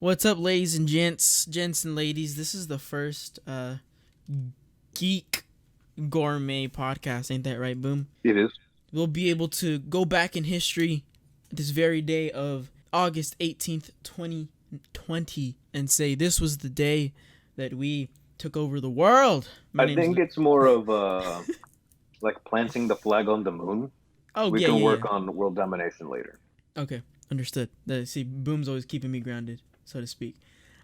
What's up, ladies and gents and ladies? This is the first Geek Gourmet podcast. Ain't that right, Boom? It is. We'll be able to go back in history this very day of August 18th, 2020, and say this was the day that we took over the world. My I name's think Lu- it's more of like planting the flag on the moon. Oh, We yeah, can yeah, yeah. work on world domination later. Okay, understood. See, Boom's always keeping me grounded, so to speak.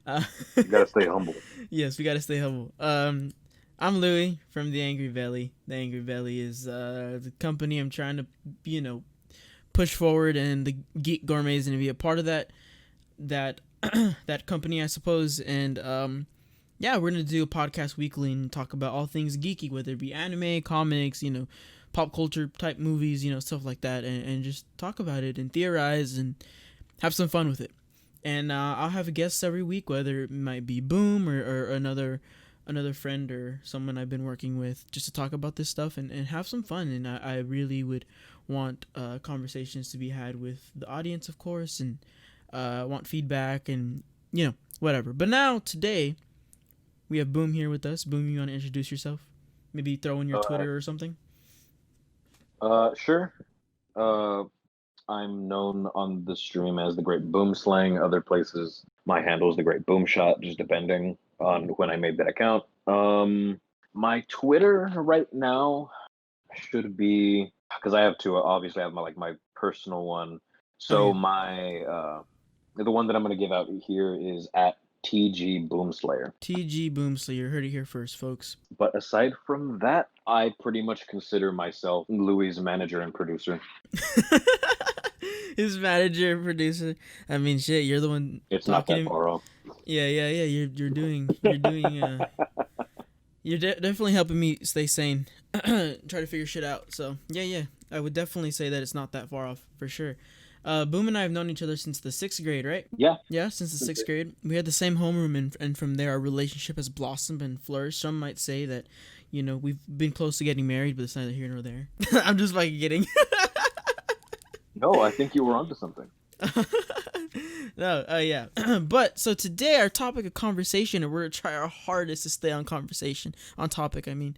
Uh, You gotta stay humble. yes, we gotta stay humble. I'm Louie from the Angry Belly. The Angry Belly is the company I'm trying to, push forward, and the Geek Gourmet is gonna be a part of that that company, I suppose. And yeah, we're gonna do a podcast weekly and talk about all things geeky, whether it be anime, comics, pop culture type movies, stuff like that, and just talk about it and theorize and have some fun with it. And I'll have guests every week, whether it might be Boom or another friend or someone I've been working with, just to talk about this stuff and have some fun. And I really would want conversations to be had with the audience, of course, and want feedback and whatever. But now today we have Boom here with us. Boom, you want to introduce yourself? Maybe throw in your Uh, Twitter or something. sure. Uh, I'm known on the stream as the Great Boom Slang. Other places, my handle is the Great Boom Shot, just depending on when I made that account. My Twitter right now should be because I have two. Obviously, I have my personal one. Oh So yeah, the one that I'm gonna give out here is at TG Boomslayer. TG Boomsley. You heard it here first, folks. But aside from that, I pretty much consider myself Louis' manager and producer. His manager, producer. I mean, shit. You're the one It's not talking that to me. far off. Yeah, yeah, yeah. You're definitely helping me stay sane. Try to figure shit out. So yeah, yeah. I would definitely say that it's not that far off for sure. Boom and I have known each other since the sixth grade, right? Yeah. Yeah, since the sixth grade. We had the same homeroom, and from there, our relationship has blossomed and flourished. Some might say that, we've been close to getting married, but it's neither here nor there. I'm just fucking kidding. No, I think you were onto something. No, yeah. But so today, our topic of conversation, and we're gonna try our hardest to stay on conversation, on topic. I mean,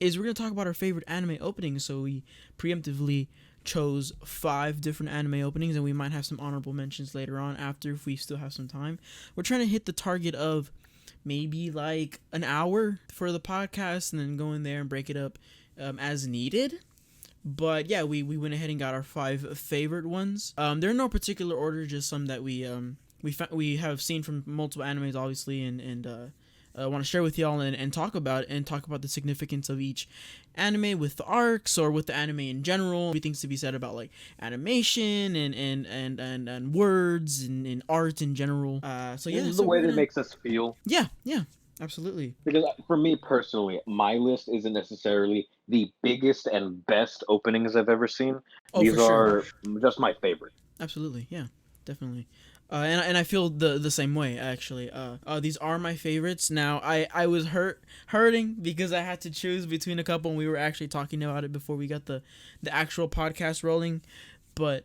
is we're gonna talk about our favorite anime openings. So we preemptively chose 5 different anime openings, and we might have some honorable mentions later on after if we still have some time. We're trying to hit the target of maybe like an hour for the podcast, and then go in there and break it up as needed. But yeah, we went ahead and got our 5 favorite ones. They're in no particular order, just some that we have seen from multiple animes, obviously, and want to share with y'all and talk about the significance of each anime with the arcs or with the anime in general. Everything's to be said about like animation and words and art in general. So yeah, And the so we're way that it gonna makes us feel. yeah, yeah, absolutely. Because for me personally, my list isn't necessarily the biggest and best openings I've ever seen. Oh, for These sure. are just my favorite. Absolutely, yeah, definitely. And I feel the same way actually. These are my favorites. Now I was hurting because I had to choose between a couple, and we were actually talking about it before we got the actual podcast rolling. But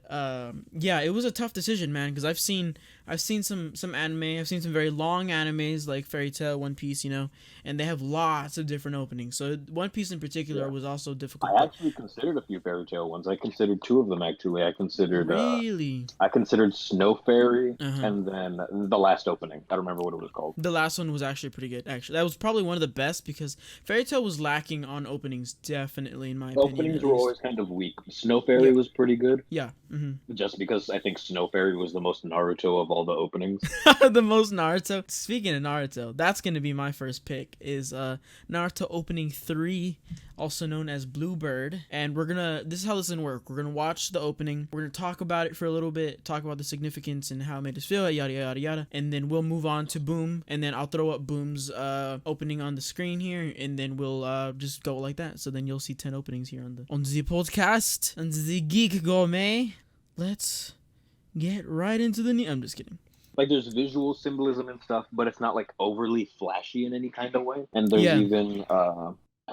yeah, it was a tough decision, man, because I've seen some anime. I've seen some very long animes like Fairy Tail, One Piece, and they have lots of different openings. So One Piece in particular Yeah. was also difficult, I but actually considered a few fairy tale ones. I considered two of them actually. really, I considered Snow Fairy uh huh. and then the last opening. I don't remember what it was called. The last one was actually pretty good. Actually, that was probably one of the best because Fairy Tail was lacking on openings, definitely in my opinion, Openings at were least. always kind of weak. Snow Fairy Yeah, was pretty good, yeah. just because I think Snow Fairy was the most Naruto of all the openings. The most Naruto. Speaking of Naruto, that's gonna be my first pick. Is Naruto opening 3, also known as Bluebird, and we're gonna. This is how this is gonna work. We're gonna watch the opening. We're gonna talk about it for a little bit, talk about the significance and how it made us feel, yada yada yada, and then we'll move on to Boom, and then I'll throw up Boom's opening on the screen here, and then we'll just go like that. So then you'll see 10 openings here on the podcast, on the Geek Gourmet. Let's get right into the I'm just kidding. Like there's visual symbolism and stuff, but it's not like overly flashy in any kind of way. And there's Yeah, even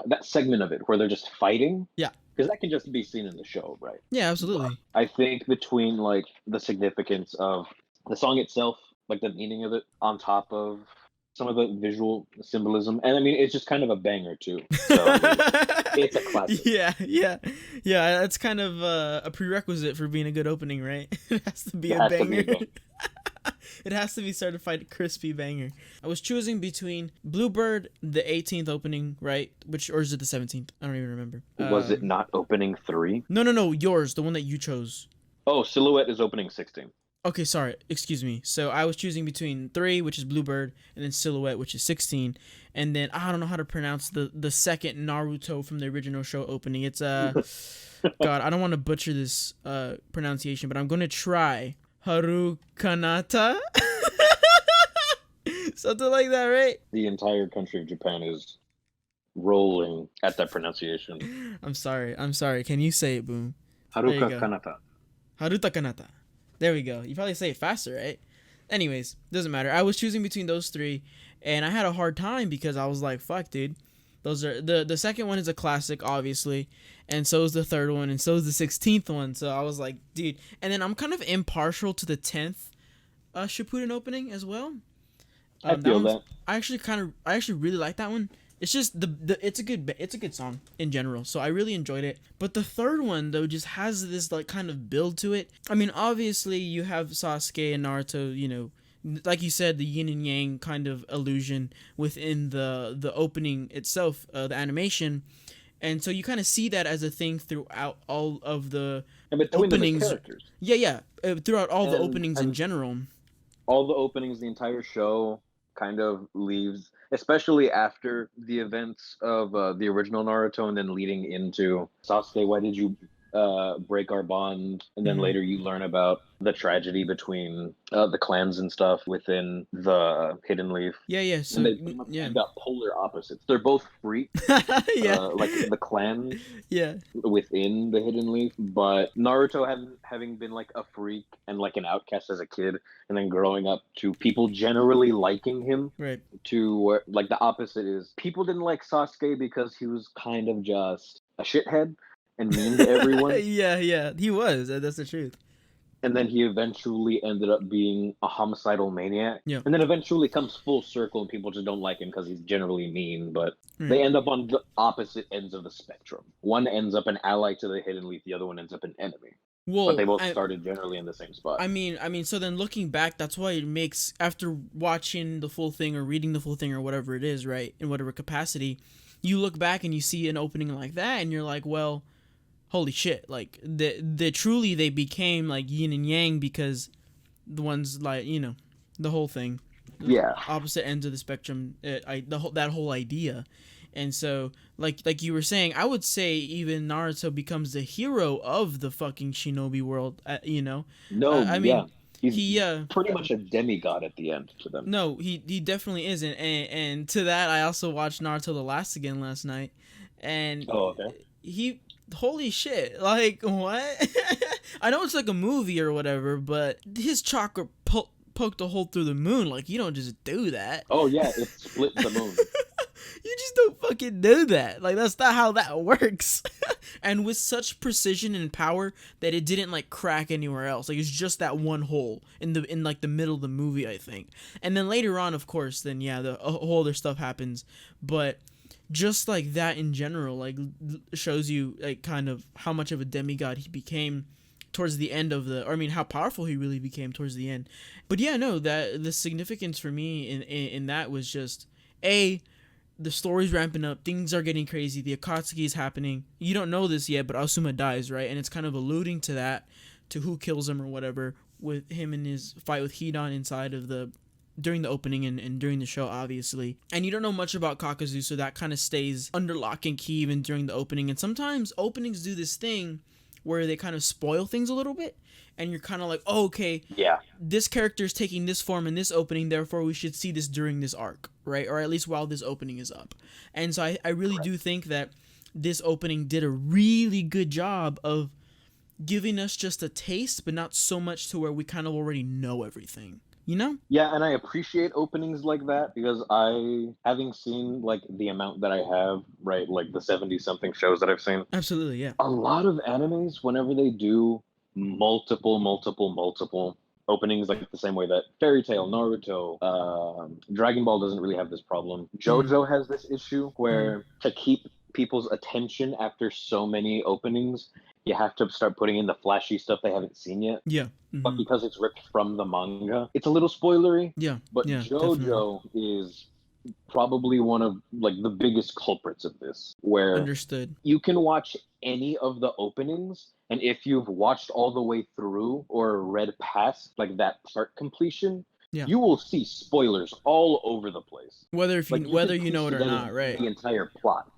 that segment of it where they're just fighting, yeah, because that can just be seen in the show, right? yeah, But absolutely. I think between like the significance of the song itself, like the meaning of it, on top of some of the visual symbolism. And I mean, it's just kind of a banger too. So I mean, it's a classic. Yeah, yeah, yeah. That's kind of a prerequisite for being a good opening, right? It has to be It a has to be banger. a banger. It has to be certified crispy banger. I was choosing between Bluebird, the 18th opening, right? Which, or is it the 17th? I don't even remember. Was it not opening 3? No, yours, the one that you chose. Oh, Silhouette is opening 16. Okay, sorry, excuse me. So I was choosing between 3, which is Bluebird, and then Silhouette, which is 16. And then I don't know how to pronounce the second Naruto from the original show opening. It's God, I don't want to butcher this pronunciation, but I'm gonna try. Harukanata? Something like that, right? The entire country of Japan is rolling at that pronunciation. I'm sorry. Can you say it, Boom? There you Haruka go. Kanata. Haruta Kanata. There we go. You probably say it faster, right? Anyways, doesn't matter. I was choosing between those 3, and I had a hard time because I was like, fuck, dude. Those are the second one is a classic, obviously, and so is the third one, and so is the 16th one. So I was like, dude. And then I'm kind of impartial to the 10th Shippuden opening as well. I feel that. I actually really like that one. It's just it's a good song in general, so I really enjoyed it. But the third one though just has this like kind of build to it. I mean, obviously you have Sasuke and Naruto, you know, like you said, the yin and yang kind of illusion within the opening itself, the animation, and so you kind of see that as a thing throughout all of the And between openings. them as characters. Yeah, throughout all the And- openings in general. All the openings, the entire show kind of leaves, especially after the events of the original Naruto, and then leading into Sasuke, why did you break our bond? And then Mhm. later you learn about the tragedy between the clans and stuff within the Hidden Leaf. Yeah. So And they pretty much got polar opposites. They're both freaks, yeah, like the clan yeah. within the Hidden Leaf, but Naruto having been like a freak and like an outcast as a kid, and then growing up to people generally liking him, Right. to where like the opposite is people didn't like Sasuke because he was kind of just a shithead and mean to everyone. Yeah. He was. That's the truth. And then he eventually ended up being a homicidal maniac. Yeah. And then eventually comes full circle and people just don't like him because he's generally mean, but Right. they end up on the opposite ends of the spectrum. One ends up an ally to the Hidden Leaf, the other one ends up an enemy. Well, But they both started generally in the same spot. I mean, so then looking back, that's why it makes, after watching the full thing or reading the full thing or whatever it is, right, in whatever capacity, you look back and you see an opening like that and you're like, well, holy shit, like the truly they became like yin and yang because the ones like, you know, the whole thing, Yeah. opposite ends of the spectrum, that whole idea. And so like you were saying, I would say even Naruto becomes the hero of the fucking shinobi world, you know. No, I mean, he's he pretty much a demigod at the end to them. no, he definitely isn't. And to that, I also watched Naruto the Last again last night, and Oh, okay. he, holy shit, like what? I know it's like a movie or whatever, but his chakra poked a hole through the moon. Like, you don't just do that. Oh yeah, it split the moon. You just don't fucking do that. Like, that's not how that works. And with such precision and power that it didn't like crack anywhere else. Like, it's just that one hole in like the middle of the movie, I think. And then later on, of course, then yeah, the whole other stuff happens. But just like that in general, like shows you like kind of how much of a demigod he became towards the end of the, or I mean, how powerful he really became towards the end. But yeah, no, that the significance for me in that was just the story's ramping up, things are getting crazy, the Akatsuki is happening. You don't know this yet, but Asuma dies, right? And it's kind of alluding to that, to who kills him or whatever, with him and his fight with Hidan inside of during the opening and during the show, obviously. And you don't know much about Kakazu, so that kind of stays under lock and key even during the opening. And sometimes openings do this thing where they kind of spoil things a little bit, and you're kind of like, oh, okay, Yeah. this character is taking this form in this opening, therefore we should see this during this arc, right? Or at least while this opening is up. And so I really do think that this opening did a really good job of giving us just a taste, but not so much to where we kind of already know everything, you know? Yeah, and I appreciate openings like that because having seen like the amount that I have, right, like the 70 something shows that I've seen, Absolutely, yeah. a lot of animes, whenever they do multiple openings like the same way that Fairy Tail, Naruto, Dragon Ball doesn't really have this problem. Mm-hmm. JoJo has this issue Mm-hmm. where to keep people's attention after so many openings, you have to start putting in the flashy stuff they haven't seen yet. Yeah. But Mm-hmm. because it's ripped from the manga, it's a little spoilery. Yeah. But Yeah. Definitely. JoJo is probably one of like the biggest culprits of this, where Understood. you can watch any of the openings, and if you've watched all the way through or read past like that part completion, Yeah. you will see spoilers all over the place. Like you Whether could you piece know it or together not, right? the entire plot.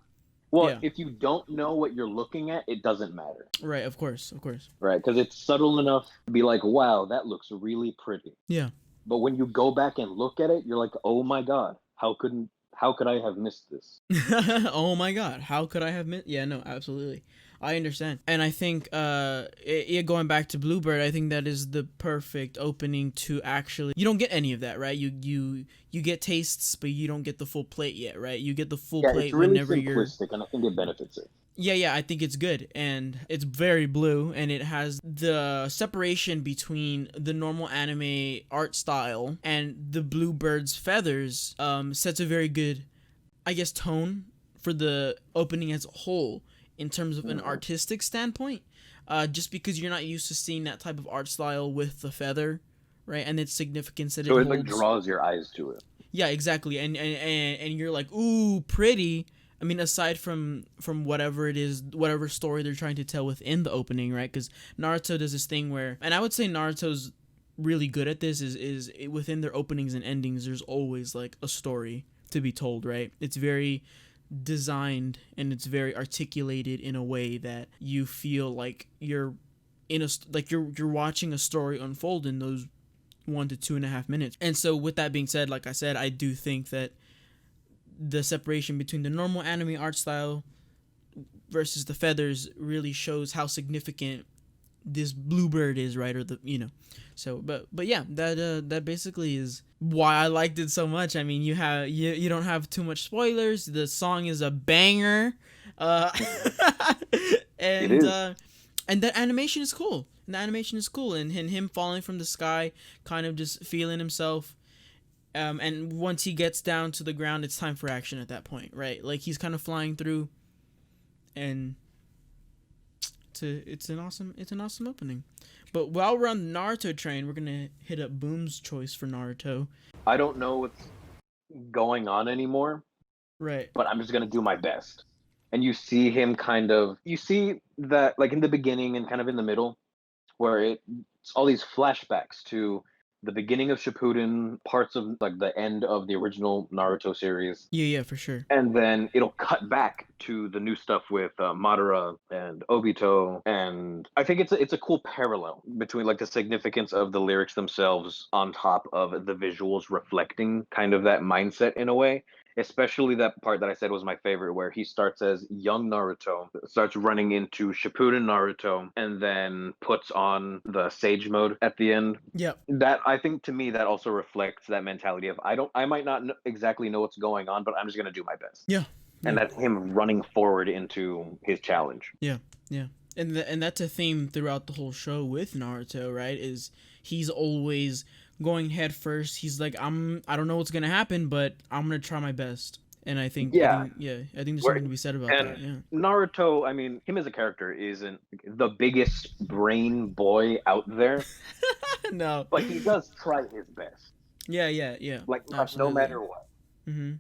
Well, Yeah. if you don't know what you're looking at, it doesn't matter, Right. Of course. Of course. right? Because it's subtle enough to be like, wow, that looks really pretty. Yeah. But when you go back and look at it, you're like, oh my god, how could I have missed this? Oh my god, how could I have missed? Yeah, no, absolutely. I understand. And I think going back to Bluebird, I think that is the perfect opening to actually you don't get any of that, right? You get tastes, but you don't get the full plate yet, right? You get the full Yeah, it's plate really whenever you're simplistic, and I think it benefits it. yeah, I think it's good, and it's very blue, and it has the separation between the normal anime art style and the Bluebird's feathers sets a very good, I guess, tone for the opening as a whole in terms of an artistic standpoint. Just because you're not used to seeing that type of art style with the feather, right, and its significance that So it it like holds. draws your eyes to it. Yeah, exactly, and you're like, ooh, pretty. I mean, aside from whatever it is, whatever story they're trying to tell within the opening, right? Because Naruto does this thing where, and I would say Naruto's really good at this. Is within their openings and endings, there's always like a story to be told, right? It's very designed and it's very articulated in a way that you feel like you're in a like you're watching a story unfold in those 1 to 2.5 minutes. And so, with that being said, like I said, I do think that the separation between the normal anime art style versus the feathers really shows how significant this Bluebird is, right? Or so but yeah, that basically is why I liked it so much. I mean, you don't have too much spoilers. The song is a banger, uh, It and is. and the animation is cool. And him falling from the sky, kind of just feeling himself. And once he gets down to the ground, it's time for action at that point, right? Like he's kind of flying through, and it's an awesome opening. But while we're on the Naruto train, we're gonna hit up Boom's choice for Naruto. I don't know what's going on anymore, Right. but I'm just gonna do my best. And you see him you see that like in the beginning and kind of in the middle, where it's all these flashbacks to the beginning of Shippuden, parts of like the end of the original Naruto series, Yeah, for sure. and then it'll cut back to the new stuff with Madara and Obito, and I think it's a cool parallel between like the significance of the lyrics themselves on top of the visuals reflecting kind of that mindset in a way. Especially that part that I said was my favorite, where he starts as young Naruto, starts running into Shippuden Naruto, and then puts on the Sage mode at the end. Yep. That I think to me that also reflects that mentality of I might not exactly know what's going on, but I'm just gonna do my best. Yeah. And that's him running forward into his challenge. Yeah. And that's a theme throughout the whole show with Naruto, right? Is he's always going head first. He's like, I don't know what's gonna happen, but I'm gonna try my best. And I think I think there's something to be said about that. Yeah. Naruto, I mean, him as a character isn't the biggest brain boy out there, No. but he does try his best. Yeah. Like Absolutely. no matter what. Mm-hmm.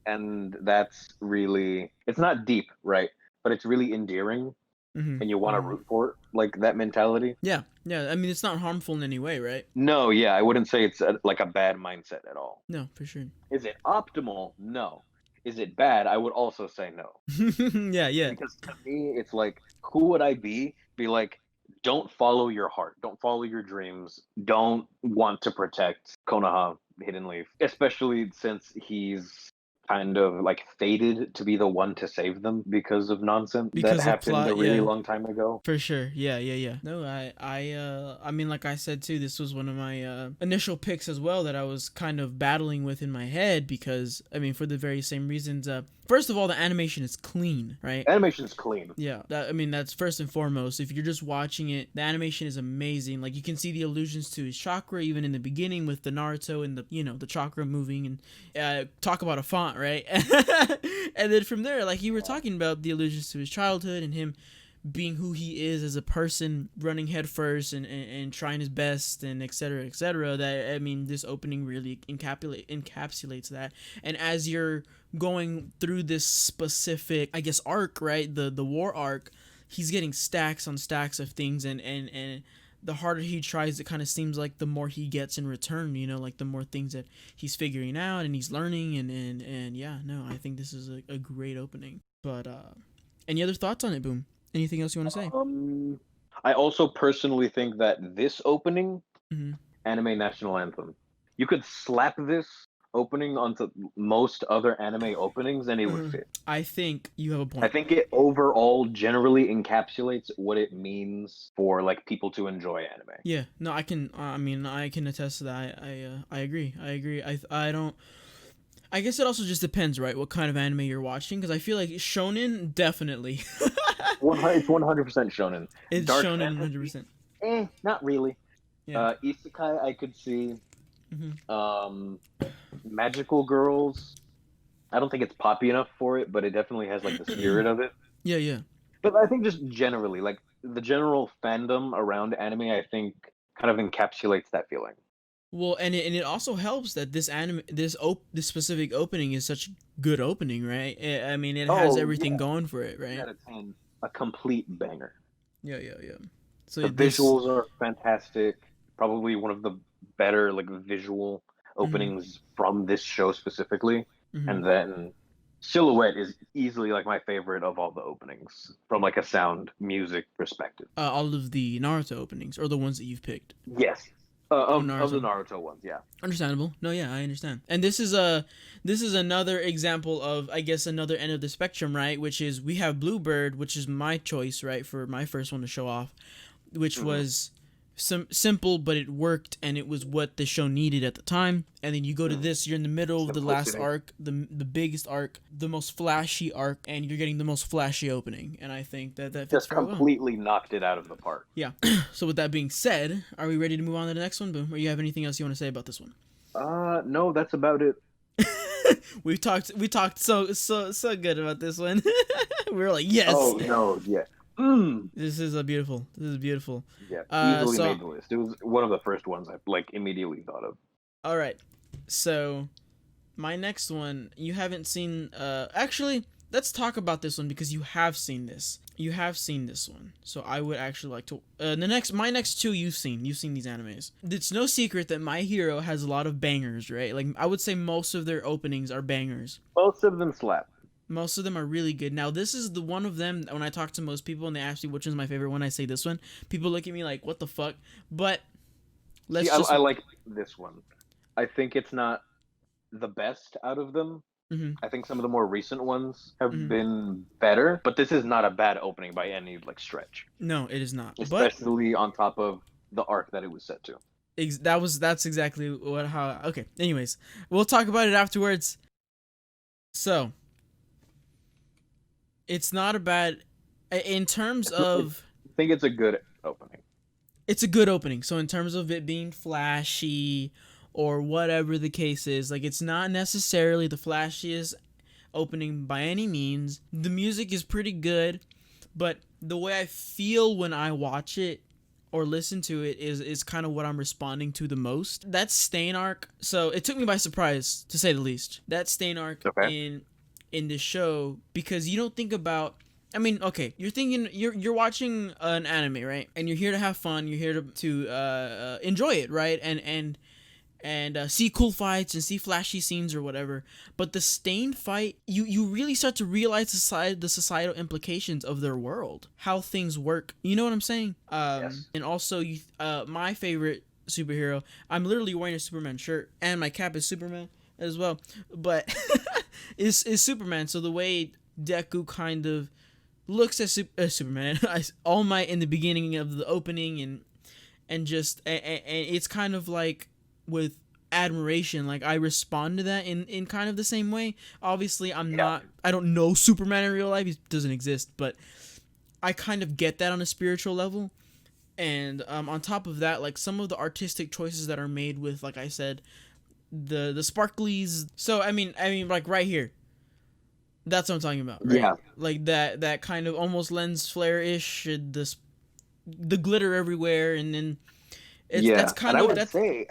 And that's really, it's not deep, right? But it's really endearing, Mm-hmm. and you want to root for it, like that mentality. Yeah. I mean, it's not harmful in any way, right? No, yeah, I wouldn't say it's like a bad mindset at all. No, for sure. Is it optimal? No. Is it bad? I would also say no. Yeah. Because to me, it's like, who would I be? Be like, don't follow your heart. Don't follow your dreams. Don't want to protect Konoha, Hidden Leaf, especially since he's kind of like fated to be the one to save them because of nonsense Because that of happened plot, a really yeah. long time ago. For sure. Yeah. No, I mean, like I said too, this was one of my initial picks as well that I was kind of battling with in my head because, I mean, for the very same reasons. first of all, the animation is clean, right? Animation's clean. Yeah, I mean, that's first and foremost. If you're just watching it, the animation is amazing. Like, you can see the allusions to his chakra even in the beginning with the Naruto and the chakra moving, and talk about a font, right? And then from there, like you were talking about the allusions to his childhood and him being who he is as a person, running headfirst and trying his best, and et cetera, that, I mean, this opening really encapsulates that. And as you're going through this specific, I guess, arc, right, the war arc, he's getting stacks on stacks of things, and the harder he tries, it kind of seems like the more he gets in return, like the more things that he's figuring out and he's learning, and yeah, no, I think this is a great opening. But any other thoughts on it, Boom? Anything else you want to say? I also personally think that this opening, Mm-hmm. anime national anthem, you could slap this opening onto most other anime openings and it would fit. I think you have a point. I think it overall generally encapsulates what it means for like people to enjoy anime. Yeah, no, I can. I can attest to that. I agree. I don't. I guess it also just depends, right? What kind of anime you're watching? Because I feel like shonen, definitely. It's 100% shonen. It's Dark shonen fantasy, 100%. not really. Yeah. Isekai, I could see. Mm-hmm. Magical girls, I don't think it's poppy enough for it, but it definitely has like the spirit of it. Yeah. But I think just generally, like the general fandom around anime, I think kind of encapsulates that feeling. Well, and it also helps that this specific opening is such good opening, right? I mean, it has everything going for it, right? 10 out of 10, a complete banger. Yeah. So The visuals are fantastic. Probably one of the better like visual openings from this show specifically. And then Silhouette is easily like my favorite of all the openings from like a sound music perspective. All of the Naruto openings, or the ones that you've picked. Yes. Of the Naruto ones, yeah. Understandable. No, yeah, I understand. And this is another example of, I guess, another end of the spectrum, right? Which is, we have Bluebird, which is my choice, right, for my first one to show off, which was simple, but it worked, and it was what the show needed at the time. And then you go to this, you're in the middle of the last arc, the biggest arc, the most flashy arc, and you're getting the most flashy opening. And I think that fits just very completely knocked it out of the park. Yeah. So with that being said, are we ready to move on to the next one, Boom? Or you have anything else you want to say about this one? No, that's about it. we talked so good about this one. We were like, yes. Oh no, yeah. This is beautiful. Yeah, easily made the list. It was one of the first ones I like immediately thought of. All right, so my next one, you haven't seen. Actually, let's talk about this one because you have seen this. You have seen this one, so I would actually like to. My next two you've seen. You've seen these animes. It's no secret that My Hero has a lot of bangers, right? Like, I would say most of their openings are bangers. Most of them slap. Most of them are really good. Now, this is the one of them, when I talk to most people and they ask me which one's my favorite one, I say this one. People look at me like, what the fuck? But I like this one. I think it's not the best out of them. I think some of the more recent ones have been better, but this is not a bad opening by any like stretch. No, it is not. Especially on top of the arc that it was set to. That's exactly okay. Anyways, we'll talk about it afterwards. So, it's not a bad, in terms of... I think it's a good opening. It's a good opening. So in terms of it being flashy or whatever the case is, like, it's not necessarily the flashiest opening by any means. The music is pretty good, but the way I feel when I watch it or listen to it is kind of what I'm responding to the most. That Stain arc, so it took me by surprise, to say the least. That Stain arc in the show, because you don't think about, I mean, okay, you're thinking, you're watching an anime, right? And you're here to have fun, you're here to enjoy it, right? And see cool fights and see flashy scenes or whatever. But the Stain fight, you really start to realize the societal implications of their world, how things work. You know what I'm saying? Yes. And also, my favorite superhero, I'm literally wearing a Superman shirt, and my cap is Superman as well, but is Superman. So the way Deku kind of looks at Superman, All Might in the beginning of the opening, and it's kind of like with admiration. Like, I respond to that in kind of the same way. Obviously, Yeah. I don't know Superman in real life. He doesn't exist, but I kind of get that on a spiritual level. And on top of that, like, some of the artistic choices that are made with, like I said, the sparklies. So I mean, like right here, that's what I'm talking about, right? Yeah. Like that kind of almost lens flare ish, the glitter everywhere, and then that's Yeah, and kind I of would that's say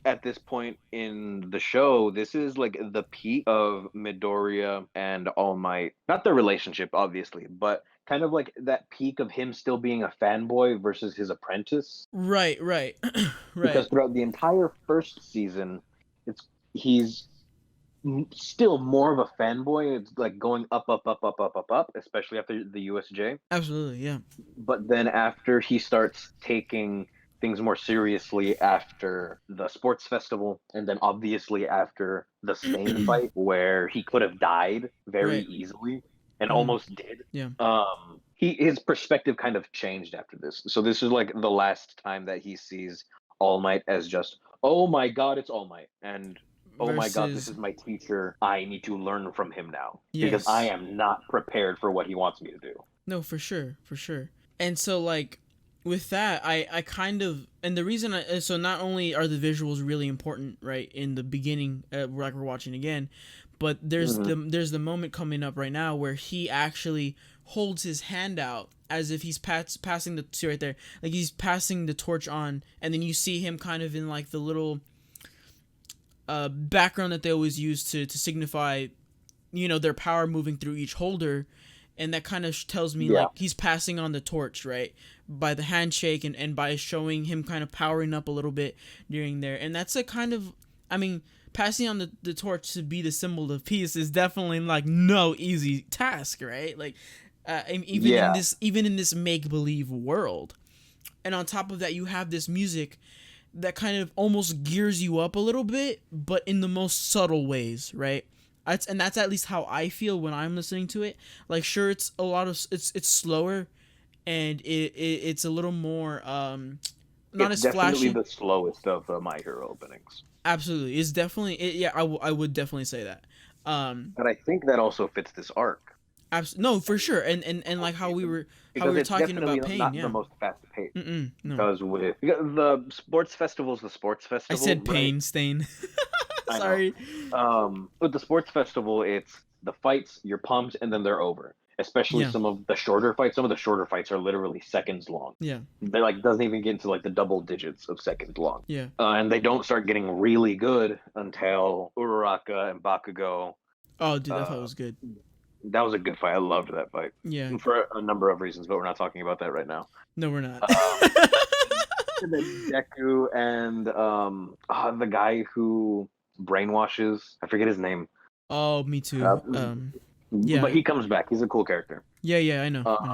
at this point in the show, this is like the peak of Midoriya and All Might. Not their relationship, obviously, but kind of like that peak of him still being a fanboy versus his apprentice. right, right, right. Because throughout the entire first season, he's still more of a fanboy. It's like going up, up, up, up, up, up, up, especially after the USJ. Absolutely, yeah. But then after he starts taking things more seriously after the sports festival, and then obviously after the Stain fight, where he could have died very Right. easily and Mm, almost did. yeah. His perspective kind of changed after this. So this is like the last time that he sees All Might as just, oh my God, it's All Might, and oh my God, this Versus is my teacher. I need to learn from him now because I yes. am not prepared for what he wants me to do. No, for sure, for sure. And so like with that, I kind of, and the reason so not only are the visuals really important, right, in the beginning, like we're watching again, but Mhm. there's the moment coming up right now where he actually holds his hand out as if he's passing the, see right there, like he's passing the torch on, and then you see him kind of in like the little background that they always use to signify, their power moving through each holder. And that kind of tells me Yeah. like he's passing on the torch, right, by the handshake, and by showing him kind of powering up a little bit during there. And that's a kind of, I mean, passing on the torch to be the symbol of peace is definitely like no easy task, right? Like Yeah. even in this make believe world. And on top of that, you have this music that kind of almost gears you up a little bit, but in the most subtle ways, right? And that's at least how I feel when I'm listening to it. Like, sure, it's a lot of it's slower, and it's a little more not It's as definitely flashy. the slowest of the My Hero openings. Absolutely, it's definitely yeah. I would definitely say that. Um, But I think that also fits this arc no, for and sure, this and whole like season how we because were it's talking definitely about pain, not the yeah. most fast paced. No, Because because the sports festival is the sports I festival, said right? pain stain. I know. Sorry. With the sports festival, it's the fights, you're pumped, and then they're over. Especially Yeah, some of the shorter fights. Some of the shorter fights are literally seconds long. yeah, They like doesn't even get into like the double digits of seconds long. yeah. And they don't start getting really good until Uraraka and Bakugo. Oh, dude, that fight Uh, was good. that was a good fight. I loved that fight Yeah. for a number of reasons, but we're not talking about that right now. No, we're not. Um, and then Deku and the guy who brainwashes. I forget his name. Oh, me too. Uh, but Yeah, he comes back. He's a cool character. yeah. I know. Um, I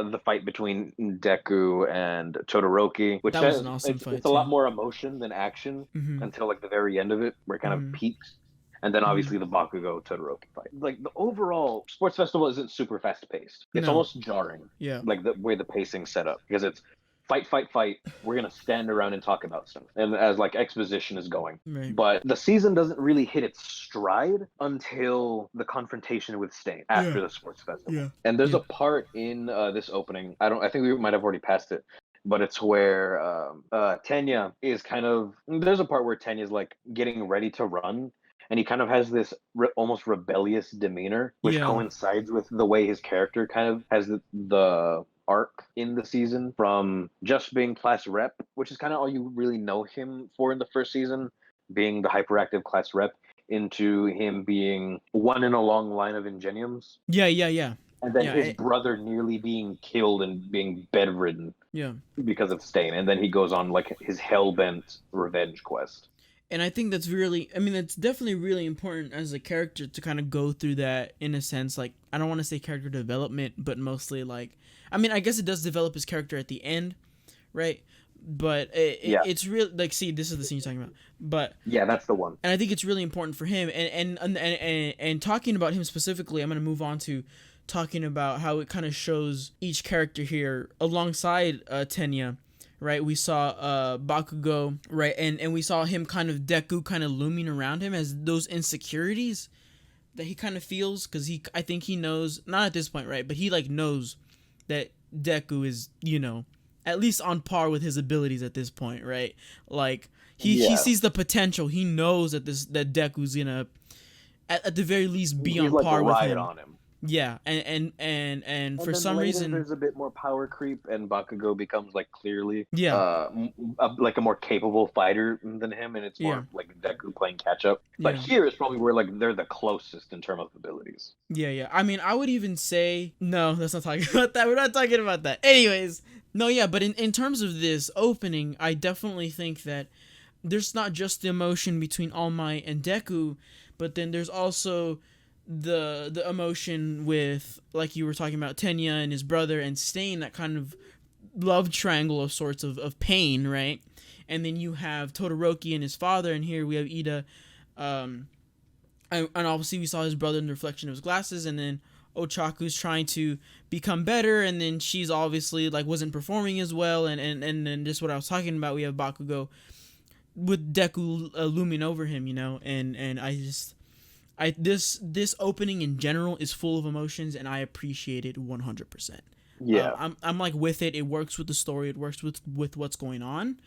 know. the fight between Deku and Todoroki, which That was an has awesome fight it's a lot too. more emotion than action Mhm. until like the very end of it, where it kind of Mhm. peaks. And then Mhm. obviously the Bakugo Todoroki fight. Like the overall sports festival isn't super fast paced. It's No. almost jarring, Yeah. like the way the pacing's set up, because it's fight, fight, fight. We're gonna stand around and talk about stuff, and as like exposition is going. Right. But the season doesn't really hit its stride until the confrontation with Stain Yeah. after the sports festival. Yeah. And there's Yeah. a part in this opening. I think we might have already passed it, but it's where Tenya is kind of. There's a part where Tenya's like getting ready to run, and he kind of has this almost rebellious demeanor, which Yeah. coincides with the way his character kind of has the arc in the season from just being class rep, which is kind of all you really know him for in the first season, being the hyperactive class rep, into him being one in a long line of Ingeniums, Yeah. Yeah. Yeah. and then Yeah. his brother nearly being killed and being bedridden Yeah. because of Stain, and then he goes on like his hell-bent revenge quest. And I think that's really, I mean, it's definitely really important as a character to kind of go through that in a sense. Like, I don't want to say character development, but mostly like, I mean, I guess it does develop his character at the end, right? But Yeah, it's really like, see, this is the scene you're talking about. But yeah, that's the one. and I think it's really important for him. And talking about him specifically, I'm gonna move on to talking about how it kind of shows each character here alongside Tenya, right? We saw Bakugo, right? And we saw him kind of Deku kind of looming around him as those insecurities that he kind of feels, because I think he knows, not at this point, right? But he like knows that Deku is, at least on par with his abilities at this point, right? Like he Yeah, sees the potential. He knows that Deku's gonna at the very least be he's on like par with right him. on him. Yeah, and And for then some later, reason, there's a bit more power creep, and Bakugo becomes like clearly yeah, like a more capable fighter than him, and it's yeah, more like Deku playing catch up. But yeah. here is probably where like they're the closest in terms of abilities. Yeah, yeah. I mean, I would even say no. Let's not talking about that. We're not talking about that. Anyways, no, yeah. But in terms of this opening, I definitely think that there's not just the emotion between All Might and Deku, but then there's also the emotion with, like you were talking about, Tenya and his brother and Stain, that kind of love triangle of sorts of pain, right? And then you have Todoroki and his father, and here we have Ida. Um, and obviously we saw his brother in the reflection of his glasses, and then Ochaku's trying to become better, and then she's obviously like wasn't performing as well, and then just what I was talking about, we have Bakugo with Deku looming over him, and I this opening in general is full of emotions, and I appreciate it 100%. Yeah, I'm like with it. It works with the story. It works with what's going on.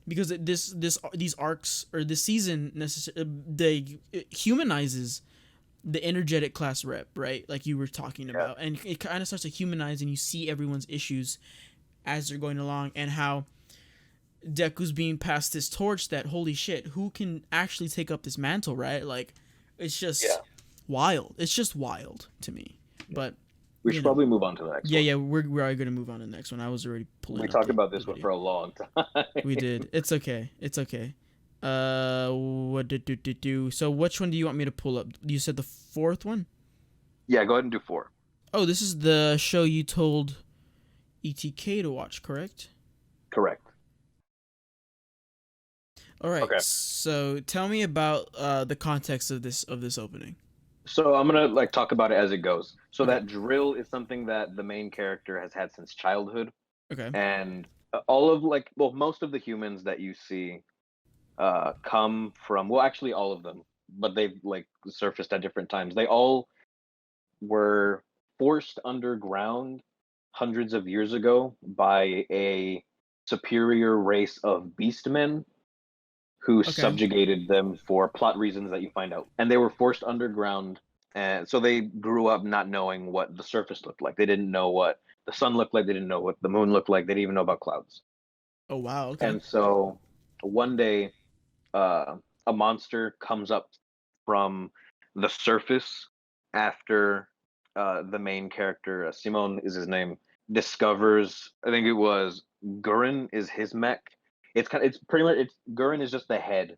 Because these arcs, or this season, they it humanizes the energetic class rep, right? Like you were talking yeah, about, and it kind of starts to humanize, and you see everyone's issues as they're going along, and how Deku's being passed this torch. That holy shit, who can actually take up this mantle, right? Like, it's yeah. just wild. It's just wild to me. Yeah. But We should probably move on to the next yeah, one. yeah, we're already gonna move on to the next one. I was already We pulling up talked about the this one video. for a long time. We did. It's okay. It's okay. What did do? So which one do you want me to pull up? You said the fourth one? Yeah, go ahead and do four. Oh, this is the show you told ETK to watch, correct? Correct. All right. Okay. So tell me about the context of this opening. So I'm gonna like talk about it as it goes. So Okay. that drill is something that the main character has had since childhood, Okay. and all of like, well, most of the humans that you see come from, well, actually all of them, but they've like surfaced at different times. They all were forced underground hundreds of years ago by a superior race of beastmen who Okay. subjugated them for plot reasons that you find out. And they were forced underground. And so they grew up not knowing what the surface looked like. They didn't know what the sun looked like. They didn't know what the moon looked like. They didn't even know about clouds. Oh wow. Okay. And so one day, uh, a monster comes up from the surface after the main character, Simon is his name, discovers, I think it was Gurren is his mech. It's pretty much, it's Gurren is just the head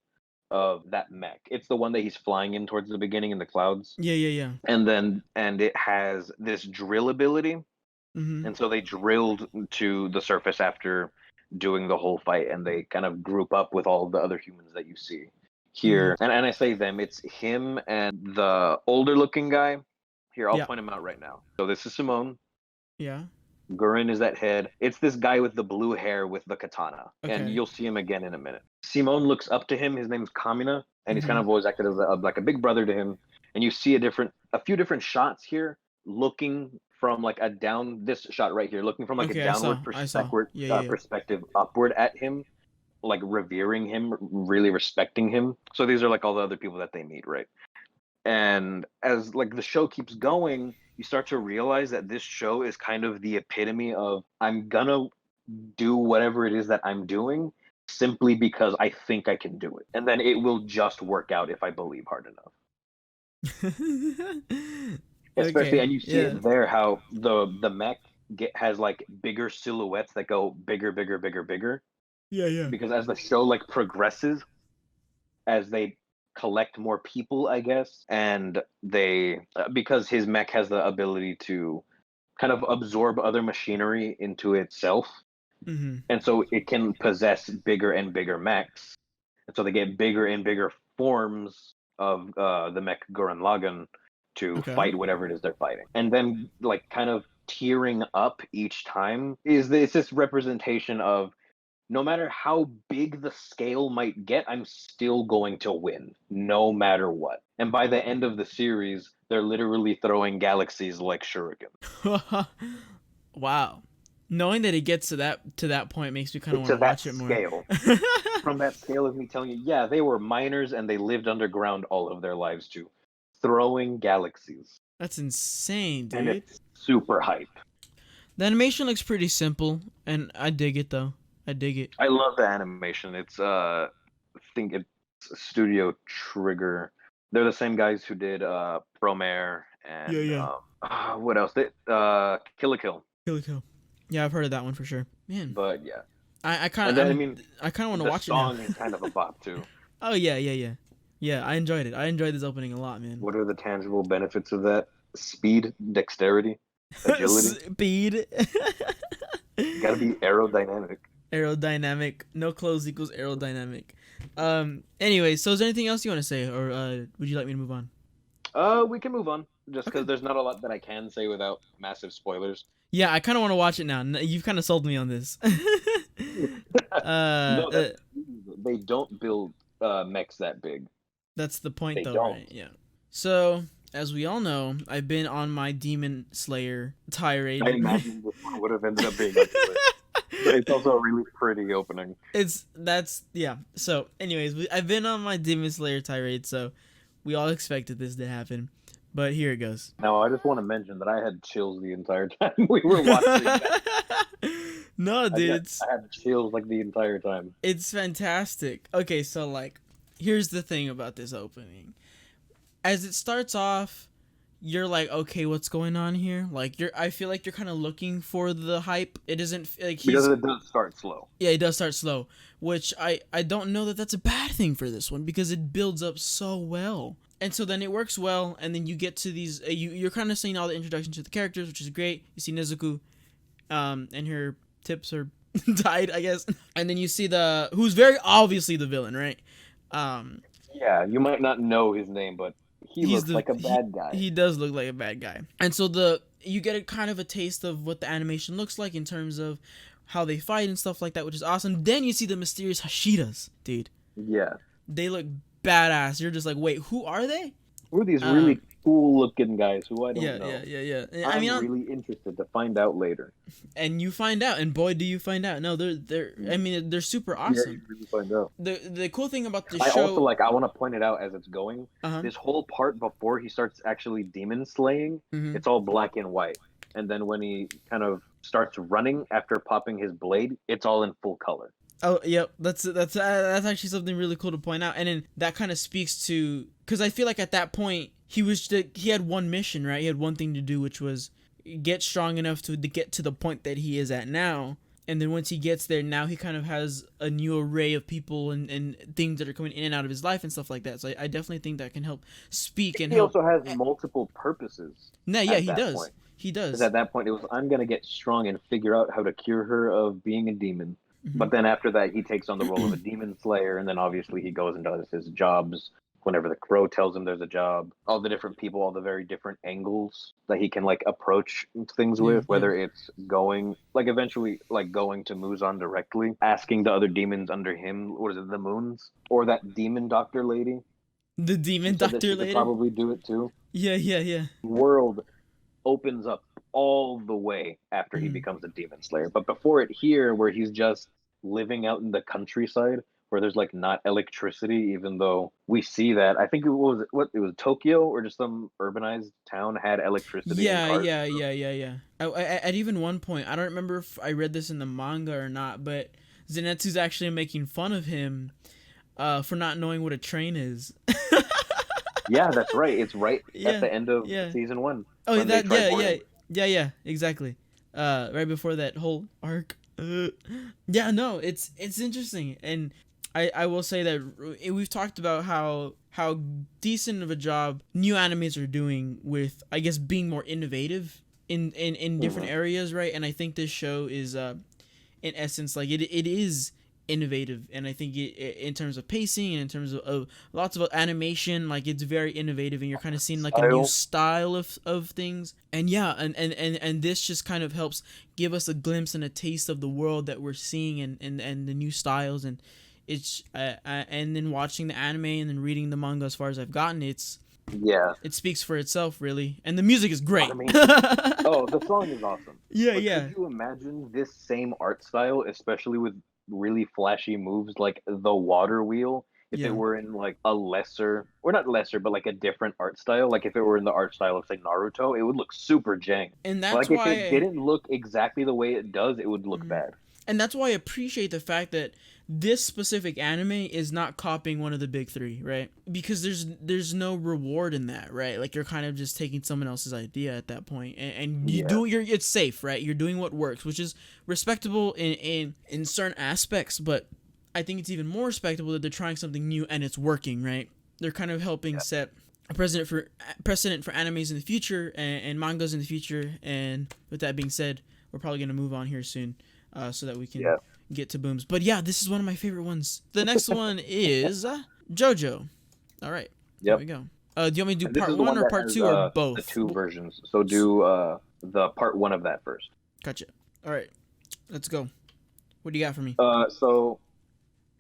of that mech. It's the one that he's flying in towards the beginning in the clouds. Yeah. Yeah. Yeah. And it has this drill ability, Mhm. and so they drilled to the surface after doing the whole fight, and they kind of group up with all the other humans that you see Mhm. here. And I say them, it's him and the older looking guy. Here, I'll Yeah. point him out right now. So this is Simone. Yeah. Gurren is that head. It's this guy with the blue hair with the katana, and Okay. you'll see him again in a minute. Simone looks up to him. His name's Kamina, and he's kind Mhm. of always acted as like a big brother to him. And you see a few different shots here, looking from like a down this shot right here, looking from like a Okay. I saw. downward I saw. perspective, Yeah. Yeah. Yeah. perspective upward at him, like revering him, really respecting him. So these are like all the other people that they meet, right? And as like the show keeps going, you start to realize that this show is kind of the epitome of I'm gonna do whatever it is that I'm doing simply because I think I can do it. And then it will just work out if I believe hard enough. Especially, Okay. and you see Yeah. it there how the mech has like bigger silhouettes that go bigger, bigger, bigger, bigger. Yeah. Yeah. Because as the show like progresses, as they collect more people, I guess, and they because his mech has the ability to kind of absorb other machinery into itself, Mhm. and so it can possess bigger and bigger mechs, and so they get bigger and bigger forms of the mech Gurren Lagann to Okay. fight whatever it is they're fighting, and then like kind of tearing up each time is it's this representation of no matter how big the scale might get, I'm still going to win, no matter what. And by the end of the series, they're literally throwing galaxies like shuriken. Wow. Knowing that it gets to that point makes me kind of want To to that watch it more. scale. From that scale of me telling you, yeah, they were miners and they lived underground all of their lives too. Throwing galaxies. That's insane, And dude. it's super hype. The animation looks pretty simple, and I dig it though. I dig it. I love the animation. It's I think it's Studio Trigger. They're the same guys who did Promare Yeah, and yeah. what else? They Kill la Kill. Kill Kill. Yeah, I've heard of that one for sure. Man, But yeah. I kind And of then I mean I kind of want to the watch it now. song is kind of a bop too. Oh yeah, yeah, yeah. Yeah, I enjoyed it. I enjoyed this opening a lot, man. What are the tangible benefits of that? Speed, dexterity, agility. Speed. You gotta be aerodynamic. Aerodynamic. No clothes equals aerodynamic. Anyway, so is there anything else you want to say, or would you like me to move on? We can move on. Just Okay. because there's not a lot that I can say without massive spoilers. Yeah, I kind of want to watch it now. You've kind of sold me on this. No, they don't build mechs that big. That's the point, They though, don't. right? Yeah. So, as we all know, I've been on my Demon Slayer tirade. I imagine this one would have ended up being like this. But it's also a really pretty opening. Yeah. So, anyways, I've been on my Demon Slayer tirade, so we all expected this to happen. But here it goes. Now, I just want to mention that I had chills the entire time we were watching that. No, dude, I had chills like the entire time. it's fantastic. Okay, so like, here's the thing about this opening. As it starts off, you're like, okay, what's going on here? Like, I feel like you're kind of looking for the hype. It isn't like Because it does start slow. Yeah, it does start slow, which I don't know that that's a bad thing for this one because it builds up so well. And so then it works well, and then you get to these. You're kind of seeing all the introduction to the characters, which is great. You see Nezuko, and her tips are tied, I guess. And then you see who's very obviously the villain, right? Yeah, you might not know his name, but he looks like a bad guy. He does look like a bad guy. And so you get a kind of a taste of what the animation looks like in terms of how they fight and stuff like that, which is awesome. Then you see the mysterious Hashiras, dude. Yeah. They look badass. You're just like, wait, who are they? Who are these really cool-looking guys who I don't know? Yeah. I'm really interested to find out later. And you find out, and boy, do you find out. No, they're super awesome. Yeah, you really find out. The cool thing about the I show. also I want to point it out as it's going. Uh-huh. This whole part before he starts actually demon slaying, it's all black and white, and then when he kind of starts running after popping his blade, it's all in full color. Oh, yep. That's actually something really cool to point out, and then that kind of speaks to because I feel like at that point he had one mission, right? He had one thing to do, which was get strong enough to get to the point that he is at now. And then once he gets there, now he kind of has a new array of people and things that are coming in and out of his life and stuff like that. So I definitely think that can help speak and help. He also has multiple purposes. No, yeah, he does. Point. He does. Because at that point, it was, I'm going to get strong and figure out how to cure her of being a demon. Mm-hmm. But then after that, he takes on the role of a demon slayer. And then obviously he goes and does his jobs whenever the crow tells him there's a job. All the different people, all the very different angles that he can like approach things with, whether it's going, like eventually like going to Muzan directly, asking the other demons under him, what is it, the moons? Or that demon doctor lady. The demon doctor lady? Could probably do it too. Yeah. World opens up all the way after he becomes a demon slayer. But before it here, where he's just living out in the countryside, where there's like not electricity, even though we see that. I think it was Tokyo or just some urbanized town had electricity. Yeah. At even one point, I don't remember if I read this in the manga or not, but Zenitsu's actually making fun of him for not knowing what a train is. Yeah, that's right. It's right at the end of season 1. Oh, yeah, exactly. Right before that whole arc. Yeah, no, it's interesting, and I will say that we've talked about how decent of a job new animes are doing with, I guess, being more innovative in different areas, right? And I think this show is in essence like it is innovative, and I think in terms of pacing and in terms of lots of animation, like it's very innovative, and you're kind of seeing like a new Style. style of things. And yeah, and this just kind of helps give us a glimpse and a taste of the world that we're seeing, and the new styles. And it's and then watching the anime and then reading the manga as far as I've gotten, Yeah. it speaks for itself, really, and the music is I great. mean, oh, the song is awesome. Yeah, But yeah. could you imagine this same art style, especially with really flashy moves like the water wheel, if it Yeah. were in like a lesser, or not lesser, but like a different art style? Like if it were in the art style of say Naruto, it would look super jank. And that's Like if it why didn't look exactly the way it does, it would look Mhm. bad. And that's why I appreciate the fact that this specific anime is not copying one of the big three, right? Because there's no reward in that, right? Like you're kind of just taking someone else's idea at that point, and you Yeah. do it's safe, right? You're doing what works, which is respectable in certain aspects, but I think it's even more respectable that they're trying something new and it's working, right? They're kind of helping Yeah. set a precedent for animes in the future and mangas in the future. And with that being said, we're probably gonna move on here soon, so that we can Yeah. get to booms. But yeah, this is one of my favorite ones. The next one is JoJo. All right, here Yep. we go. Do you want me to do And this part is the one one or that part has two or the both? two versions. So do the part one of that first. Gotcha. All right, let's go. What do you got for me? So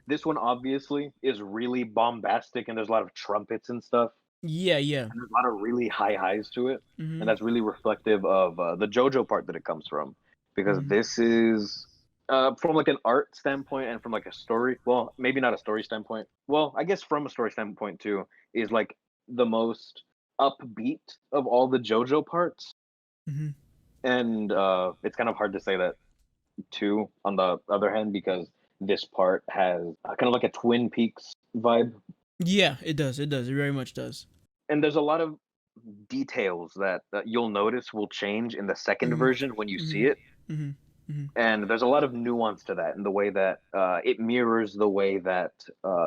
this one obviously is really bombastic, and there's a lot of trumpets and stuff, Yeah, yeah. and there's a lot of really high highs to it, and Mhm. that's really reflective of the JoJo part that it comes from, because Mhm. this is from like an art standpoint and from like a story. Well, maybe not a story standpoint. Well, I guess from a story standpoint too, is like the most upbeat of all the JoJo parts, Mhm. and it's kind of hard to say that too on the other hand because this part has kind of like a Twin Peaks vibe, Yeah, it does. It does. It very much does. and there's a lot of details that you'll notice will change in the second Mhm. version when you see Mhm. it, Mhm. Mhm. and there's a lot of nuance to that in the way that it mirrors the way that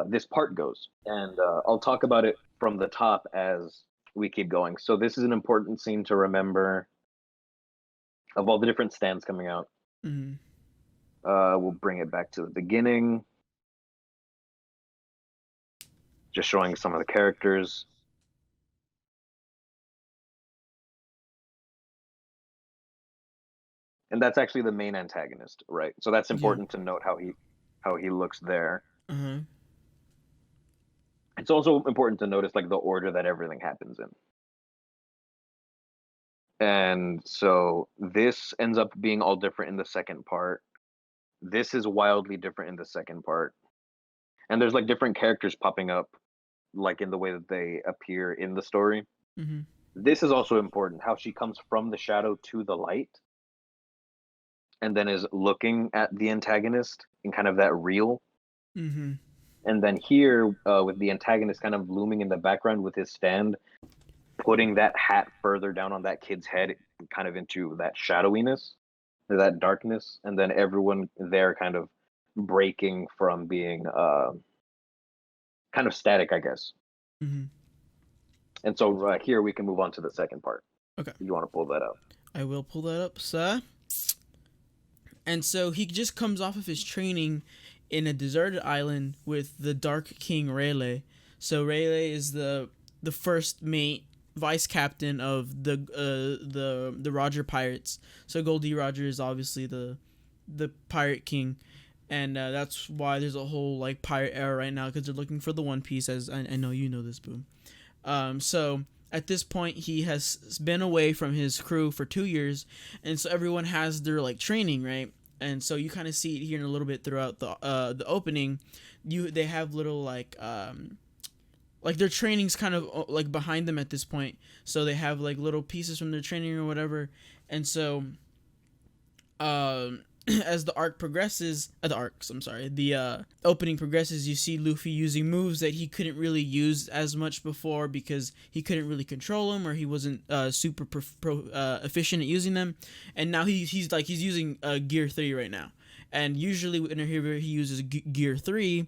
this part goes, and I'll talk about it from the top as we keep going. So this is an important scene to remember of all the different stands coming out. Mhm. We'll bring it back to the beginning, just showing some of the characters. And that's actually the main antagonist, right? So that's Yeah. important to note how he looks there. Uh huh. It's also important to notice like the order that everything happens in. And so this ends up being all different in the second part. This is wildly different in the second part. And there's like different characters popping up like in the way that they appear in the story. Mhm. This is also important how she comes from the shadow to the light and then is looking at the antagonist in kind of that real. Mhm. And then here, with the antagonist kind of looming in the background with his stand, putting that hat further down on that kid's head, kind of into that shadowiness, or that darkness, and then everyone there kind of breaking from being kind of static, I guess. Mhm. And so here we can move on to the second part. Okay. You want to pull that up? I will pull that up, sir. And so he just comes off of his training in a deserted island with the Dark King Rayleigh. So Rayleigh is the first mate, vice captain of the Roger Pirates. So Goldie Roger is obviously the pirate king, and that's why there's a whole like pirate era right now because they're looking for the One Piece. As I know you know this, Boom. So at this point, he has been away from his crew for 2 years, and so everyone has their like training, right? And so you kind of see it here in a little bit throughout the opening. They have little like their training's kind of like behind them at this point, so they have like little pieces from their training or whatever, and so um as the arc progresses, the arcs, I'm sorry, the opening progresses, you see Luffy using moves that he couldn't really use as much before because he couldn't really control them or he wasn't super efficient at using them, and now he's using Gear 3 right now, and usually whenever he uses Gear 3,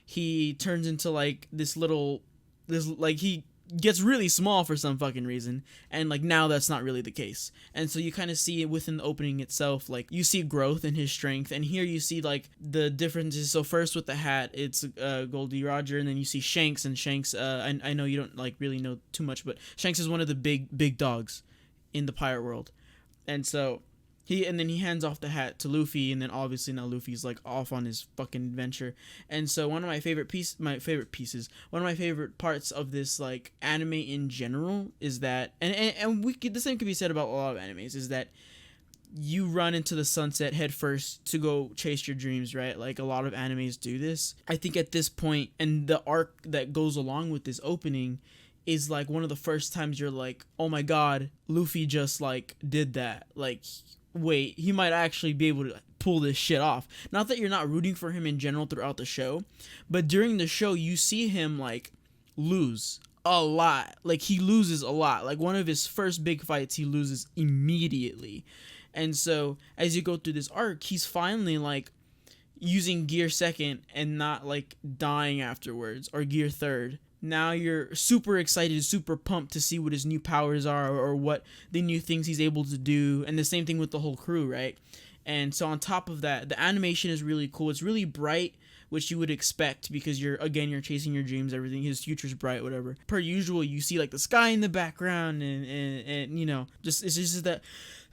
he turns into like this little this like he gets really small for some fucking reason, and like now that's not really the case. And so you kind of see within the opening itself, like you see growth in his strength, and here you see like the differences. So first with the hat, it's Goldie Roger, and then you see Shanks, and Shanks, I know you don't like really know too much, but Shanks is one of the big dogs in the pirate world. And so he hands off the hat to Luffy, and then obviously now Luffy's like off on his fucking adventure. And so one of my favorite one of my favorite parts of this like anime in general is that, and the same could be said about a lot of animes, is that you run into the sunset head first to go chase your dreams, right? Like a lot of animes do this. I think at this point, and the arc that goes along with this opening is like one of the first times you're like, oh my god, Luffy just like did that. Like, wait, he might actually be able to pull this shit off. Not that you're not rooting for him in general throughout the show, but during the show you see him like lose a lot. Like he loses a lot. Like one of his first big fights he loses immediately. And so as you go through this arc, he's finally like using gear second and not like dying afterwards, or gear third. Now you're super excited, super pumped to see what his new powers are, or what the new things he's able to do. And the same thing with the whole crew, right? And so on top of that, the animation is really cool. It's really bright, which you would expect because you're chasing your dreams, everything. His future's bright, whatever. Per usual, you see like the sky in the background, and you know, just it's just that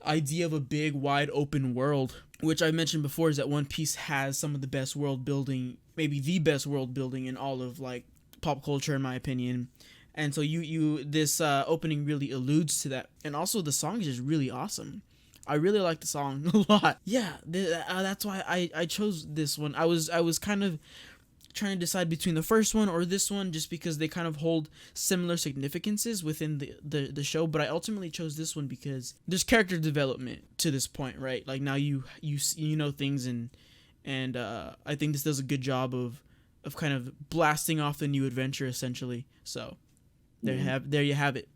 idea of a big, wide open world, which I mentioned before, is that One Piece has some of the best world building, maybe the best world building in all of like pop culture, in my opinion. And so this opening really alludes to that, and also the song is just really awesome. I really like the song a lot. Yeah, that's why I chose this one. I was kind of trying to decide between the first one or this one, just because they kind of hold similar significances within the show, but I ultimately chose this one because there's character development to this point, right? Like now you know things, and I think this does a good job of kind of blasting off the new adventure, essentially. So there you have it.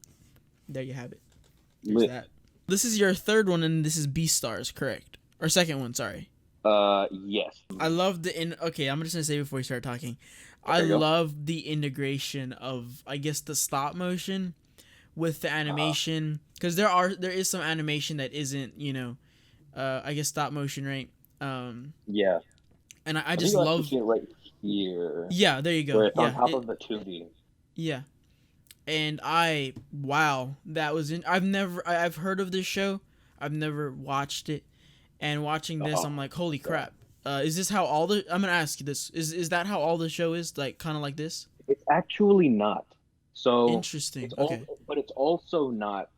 There's that. This is your third one, and this is Beastars, correct? Or second one, sorry. Yes. I love okay, I'm just gonna say before you start talking, I love the integration of, I guess, the stop motion with the animation, because there is some animation that isn't, I guess stop motion, right? Yeah. And I just love it right here. Yeah, there you go. Where it's yeah, on top of the 2D. Yeah. And that was I've heard of this show. I've never watched it. And watching this, I'm like, holy crap. Is this how I'm going to ask you this. Is that how all the show is? Like, kind of like this? It's actually not. So interesting. Okay. But it's also not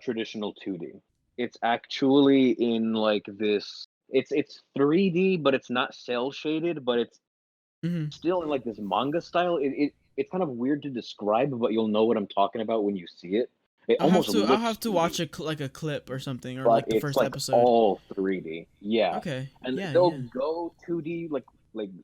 traditional 2D. It's actually in like this, it's 3D, but it's not cel shaded, but it's still in like this manga style. It's kind of weird to describe, but you'll know what I'm talking about when you see it. I'll have to watch a clip or something, or but like the it's first like episode. All 3D. Yeah. Okay. And they'll go 2D like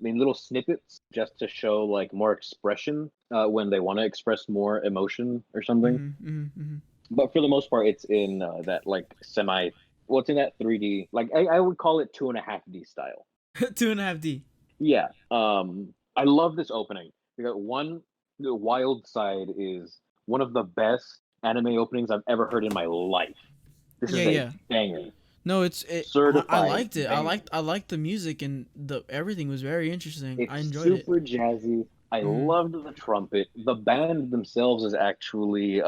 in little snippets just to show like more expression when they want to express more emotion or something. But for the most part, it's in that like it's in that 3D. Like I would call it 2.5D style. 2.5D. Yeah. I love this opening because the Wild Side is one of the best anime openings I've ever heard in my life. This is a banger. No, certified. I liked it. Banger. I liked the music, and everything was very interesting. I enjoyed it. Super jazzy. I loved the trumpet. The band themselves is actually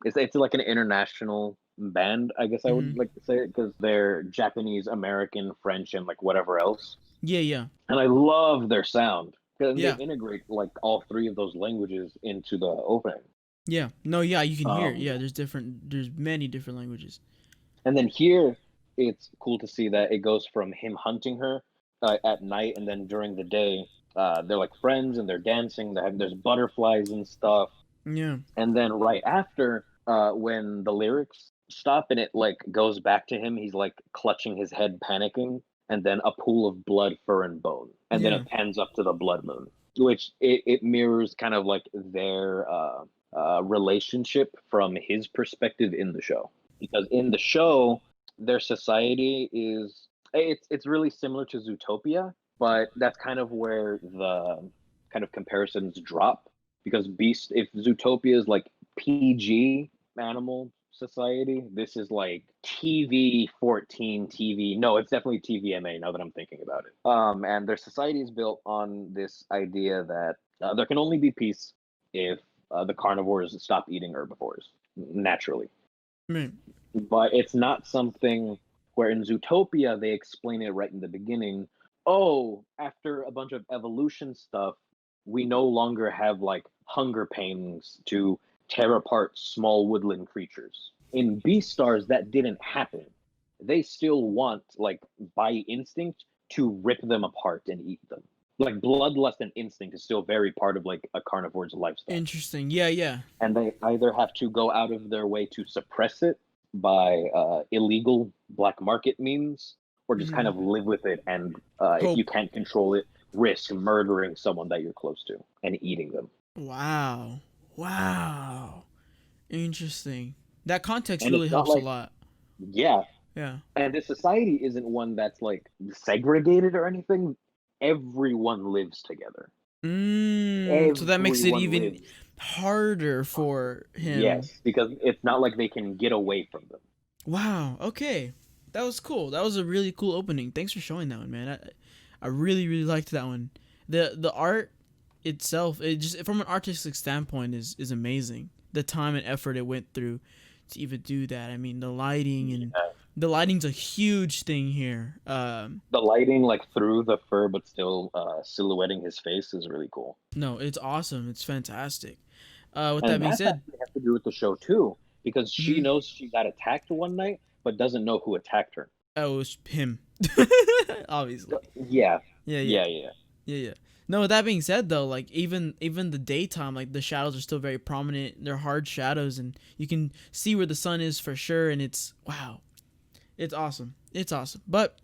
it's like an international band, I guess I would like to say it, because they're Japanese, American, French, and like whatever else. Yeah. And I love their sound because they integrate like all three of those languages into the opening. Yeah. No, yeah, you can hear it. Yeah, there's many different languages. And then here, it's cool to see that it goes from him hunting her at night, and then during the day, they're like friends and they're dancing. There's butterflies and stuff. Yeah. And then right after, when the lyrics stop and it like goes back to him, he's like clutching his head, panicking, and then a pool of blood, fur, and bone, and then it pans up to the blood moon, which it mirrors kind of like their relationship from his perspective in the show. Because in the show, their society it's really similar to Zootopia, but that's kind of where the kind of comparisons drop, because Beast, if Zootopia is like PG animal society, this is like TV 14 TV. No, it's definitely TVMA now that I'm thinking about it. And their society is built on this idea that there can only be peace if the carnivores stop eating herbivores naturally. Right. But it's not something where in Zootopia they explain it right in the beginning. Oh, after a bunch of evolution stuff, we no longer have like hunger pains to tear apart small woodland creatures. In Beastars, that didn't happen. They still want, like, by instinct, to rip them apart and eat them. Like, bloodlust and instinct is still very part of like a carnivore's lifestyle, Interesting. Yeah, yeah. and they either have to go out of their way to suppress it by illegal black market means, or just kind Mm. of live with it, and if Hope. you can't control it, risk murdering someone that you're close to and eating them. Wow. Wow. Interesting. That context And really it's not helps a like, lot. yeah, Yeah. and this society isn't one that's like segregated or anything. Everyone lives together. So that makes it Everyone even lives. harder for him. Yes, because it's not like they can get away from them. Wow. Okay. That was cool. That was a really cool opening. Thanks for showing that one, man. I really really liked that one. The art itself, it just from an artistic standpoint is amazing. The time and effort it went through to even do that. I mean, the lighting and Yeah. the lighting's a huge thing here. The lighting, like through the fur, but still silhouetting his face, is really cool. No, it's awesome. It's fantastic. With that And being that said, actually has to do with the show too, because she mhm, knows she got attacked one night, but doesn't know who attacked her. oh, it was him. Obviously. Yeah, Yeah, yeah, yeah. yeah, yeah. No, with that being said, though, like even the daytime, like the shadows are still very prominent. They're hard shadows, and you can see where the sun is for sure. And it's wow, it's awesome. It's awesome. But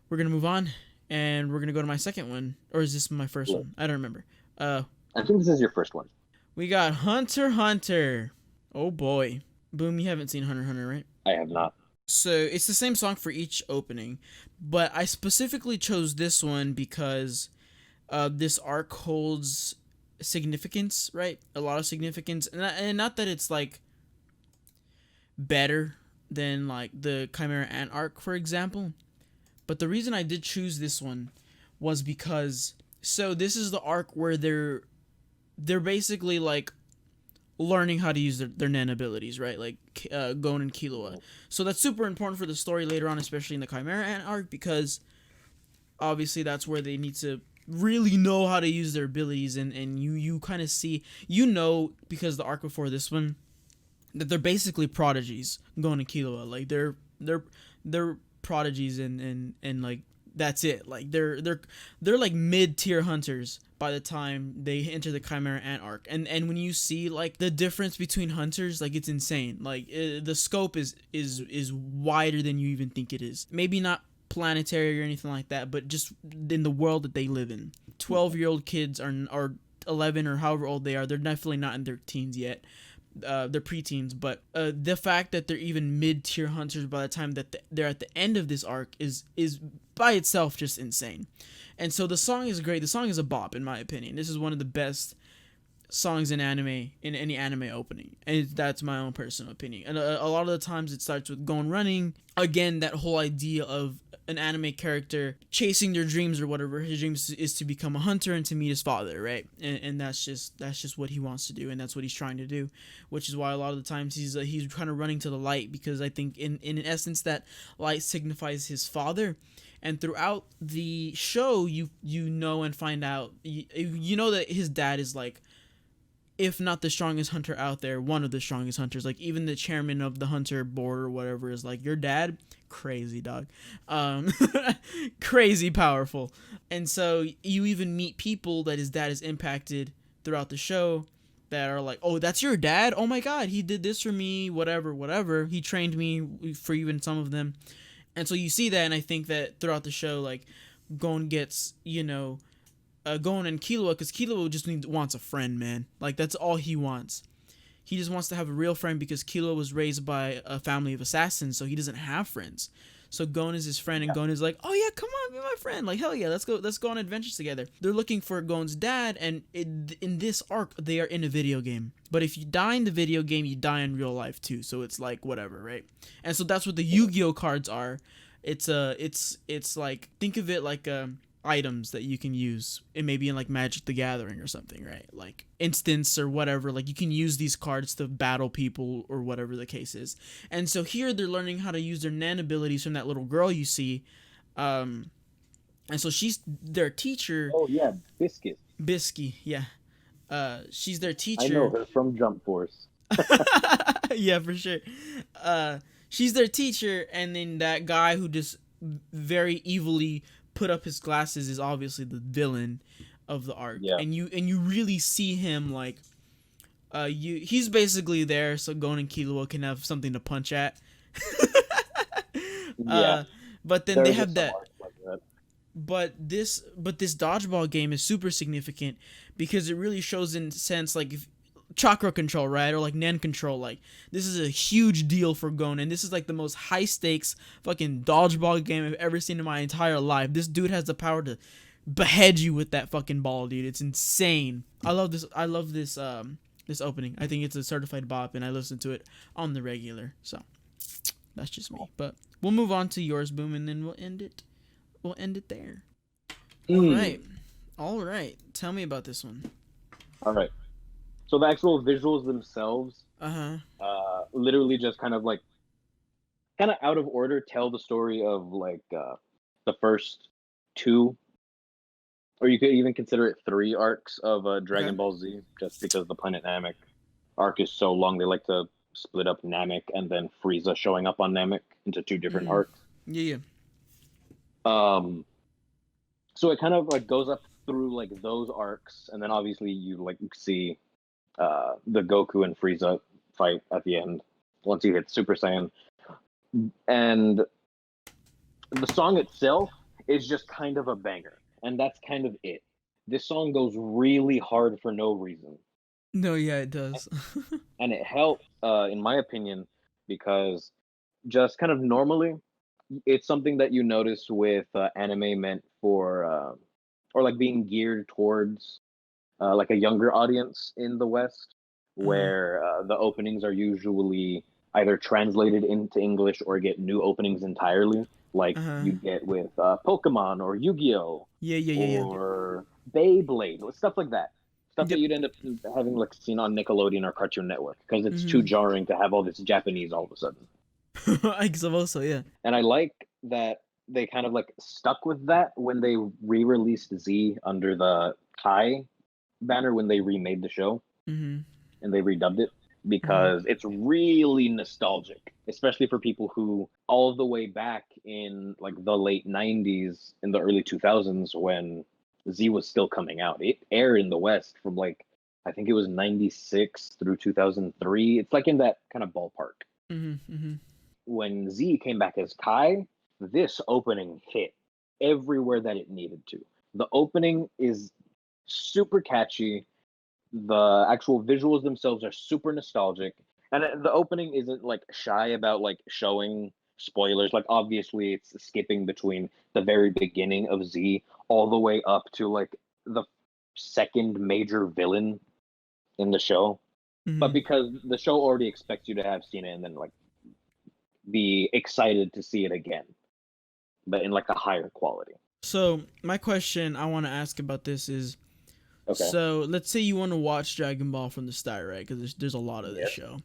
we're gonna move on, and we're gonna go to my second one, or is this my first Yeah. one? I don't remember. Uh, I think this is your first one. we got Hunter x Hunter. Oh boy, Boom, you haven't seen Hunter x Hunter, right? I have not. So it's the same song for each opening, but I specifically chose this one because this arc holds significance, right? A lot of significance, and not that it's like better than like the Chimera Ant arc, for example. But the reason I did choose this one was because so this is the arc where they're basically like learning how to use their Nen abilities, right? Like Gon and Killua. So that's super important for the story later on, especially in the Chimera Ant arc, because obviously that's where they need to really know how to use their abilities, and you kind of see, because the arc before this one, that they're basically prodigies, Gon and Killua. Like they're prodigies, and like that's it. Like they're like mid-tier hunters by the time they enter the Chimera Ant arc. And when you see like the difference between hunters, like it's insane. Like the scope is wider than you even think it is. Maybe not planetary or anything like that, but just in the world that they live in. 12-year-old kids are 11 or however old they are. They're definitely not in their teens yet. They're preteens, but the fact that they're even mid-tier hunters by the time that they're at the end of this arc is by itself just insane. And so the song is great. The song is a bop in my opinion. This is one of the best songs in anime, in any anime opening, and that's my own personal opinion. And a lot of the times it starts with Gon running. Again, that whole idea of an anime character chasing their dreams or whatever. His dreams is to become a hunter and to meet his father, right? And that's just what he wants to do, and that's what he's trying to do, which is why a lot of the times he's kind of running to the light, because I think in essence that light signifies his father. And throughout the show, you know and find out, you know that his dad is like, if not the strongest hunter out there, one of the strongest hunters. Like even the chairman of the hunter board or whatever is like, your dad, crazy dog, crazy powerful. And so you even meet people that his dad has impacted throughout the show that are like, oh, that's your dad? Oh my god, he did this for me, whatever. He trained me, for even some of them. And so you see that, and I think that throughout the show, like, Gon gets, Gon and Killua, because Killua just wants a friend, man. Like, that's all he wants. He just wants to have a real friend, because Killua was raised by a family of assassins, so he doesn't have friends. So Gon is his friend, and Gon is like, "Oh yeah, come on, be my friend. Like hell yeah, let's go on adventures together." They're looking for Gon's dad, and in this arc, they are in a video game. But if you die in the video game, you die in real life too. So it's like whatever, right? And so that's what the Yu-Gi-Oh cards are. It's like, think of it like items that you can use. It may be in like Magic the Gathering or something, right? Like instance or whatever. Like you can use these cards to battle people or whatever the case is. And so here they're learning how to use their Nan abilities from that little girl you see. And so she's their teacher. Oh yeah, Biscuit. Bisky, yeah. She's their teacher. I know her from Jump Force. Yeah, for sure. She's their teacher, and then that guy who just very evilly put up his glasses is obviously the villain of the arc. Yeah. And you really see him like he's basically there so Gon and Killua can have something to punch at. Yeah. But then There they is have some that. arcs like that. But this dodgeball game is super significant because it really shows in sense like if, chakra control, right? Or like Nen control. Like this is a huge deal for Gon, and this is like the most high stakes fucking dodgeball game I've ever seen in my entire life. This dude has the power to behead you with that fucking ball, dude. It's insane. I love this this opening. I think it's a certified bop, and I listen to it on the regular. So that's just me. But we'll move on to yours, Boom, and then we'll end it. We'll end it there. All right. Tell me about this one. All right. So the actual visuals themselves, literally just kind of out of order, tell the story of the first two, or you could even consider it three arcs of Dragon Ball Z, just because the Planet Namek arc is so long. They like to split up Namek and then Frieza showing up on Namek into two different arcs. Yeah. So it kind of like goes up through like those arcs, and then obviously you like see the Goku and Frieza fight at the end once he hits Super Saiyan. And the song itself is just kind of a banger, and that's kind of it. This song goes really hard for no reason. No, yeah, it does. And it helped, in my opinion, because just kind of normally, it's something that you notice with anime meant for, or like being geared towards like a younger audience in the West, where the openings are usually either translated into English or get new openings entirely, like you get with Pokemon or Yu-Gi-Oh! Or Beyblade, stuff like that. Stuff that you'd end up having like seen on Nickelodeon or Cartoon Network, because it's too jarring to have all this Japanese all of a sudden. I suppose so, yeah. And I like that they kind of like stuck with that when they re-released Z under the Kai banner when they remade the show and they redubbed it, because it's really nostalgic, especially for people who all the way back in like the late 90s, in the early 2000s, when Z was still coming out. It aired in the West from like, I think it was 96 through 2003. It's like in that kind of ballpark. When Z came back as Kai, this opening hit everywhere that it needed to. The opening is super catchy. The actual visuals themselves are super nostalgic. And the opening isn't like shy about like showing spoilers. Like obviously it's skipping between the very beginning of Z all the way up to like the second major villain in the show. But because the show already expects you to have seen it and then like be excited to see it again, but in like a higher quality. So my question I want to ask about this is, so let's say you want to watch Dragon Ball from the start, right? Because there's a lot of this show.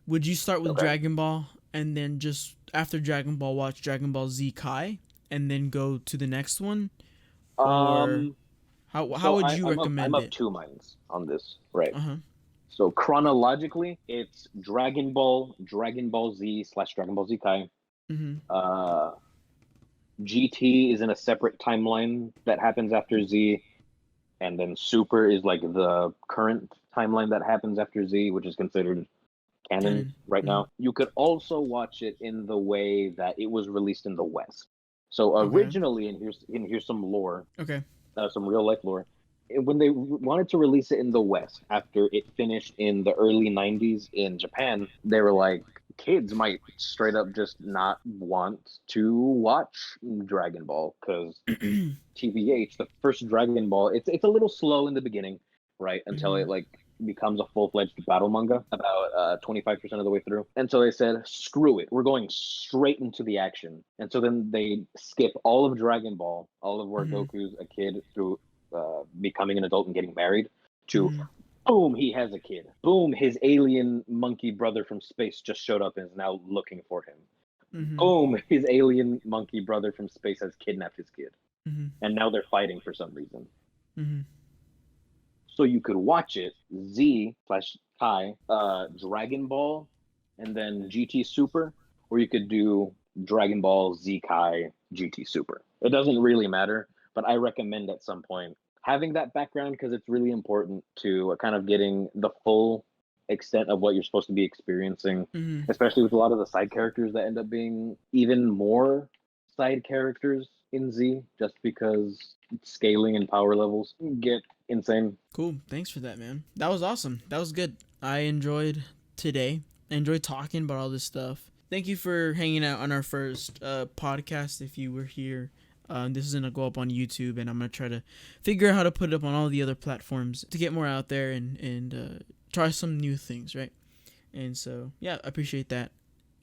Would you start with Dragon Ball and then just after Dragon Ball watch Dragon Ball Z Kai and then go to the next one? Or how would you recommend it? I'm of two minds on this, right? So chronologically, it's Dragon Ball, Dragon Ball Z / Dragon Ball Z Kai. GT is in a separate timeline that happens after Z, and then Super is like the current timeline that happens after Z, which is considered canon right now. You could also watch it in the way that it was released in the West. So originally, and here's some lore, some real life lore. When they wanted to release it in the West after it finished in the early 90s in Japan, they were like, kids might straight up just not want to watch Dragon Ball because TBH, the first Dragon Ball, it's a little slow in the beginning, right? Until it Mhm. like becomes a full fledged battle manga about 25% of the way through. And so they said, screw it, we're going straight into the action. And so then they skip all of Dragon Ball, all of where Mhm. Goku's a kid through becoming an adult and getting married, to Mhm. boom, he has a kid. Boom, his alien monkey brother from space just showed up and is now looking for him. Mhm. Boom, his alien monkey brother from space has kidnapped his kid. Mhm. And now they're fighting for some reason. Mhm. So you could watch it Z slash Kai, Dragon Ball, and then GT Super, or you could do Dragon Ball Z Kai GT Super. It doesn't really matter, but I recommend at some point having that background because it's really important to kind of getting the full extent of what you're supposed to be experiencing, Mhm. especially with a lot of the side characters that end up being even more side characters in Z, just because scaling and power levels get insane. Cool. Thanks for that, man. That was awesome. That was good. I enjoyed today. I enjoyed talking about all this stuff. Thank you for hanging out on our first podcast. If you were here, this is gonna go up on YouTube, and I'm gonna try to figure out how to put it up on all the other platforms to get more out there and try some new things, right? And so yeah, I appreciate that.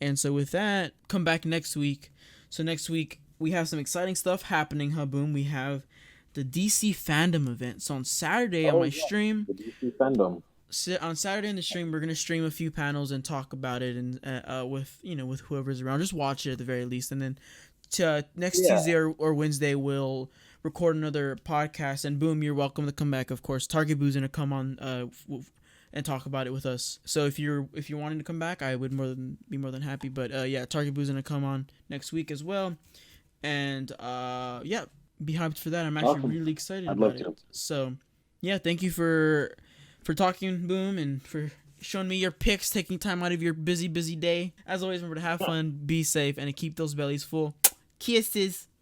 And so with that, come back next week. So next week we have some exciting stuff happening. Haboom, we have the DC fandom event. So on Saturday on Oh my yeah, stream, the DC fandom. on Saturday in the stream, we're gonna stream a few panels and talk about it, and with with whoever's around. Just watch it at the very least, and then next Yeah, Tuesday or Wednesday we'll record another podcast. And boom, you're welcome to come back. Of course, Target Boo's gonna come on and talk about it with us. So if you're wanting to come back, I would be more than happy. But yeah, Target Boo's gonna come on next week as well, and yeah, be hyped for that. I'm actually awesome. really excited I'd about love it. to. So yeah, thank you for talking, Boom, and for showing me your picks, taking time out of your busy day. As always, remember to have fun, be safe, and to keep those bellies full. Kisses.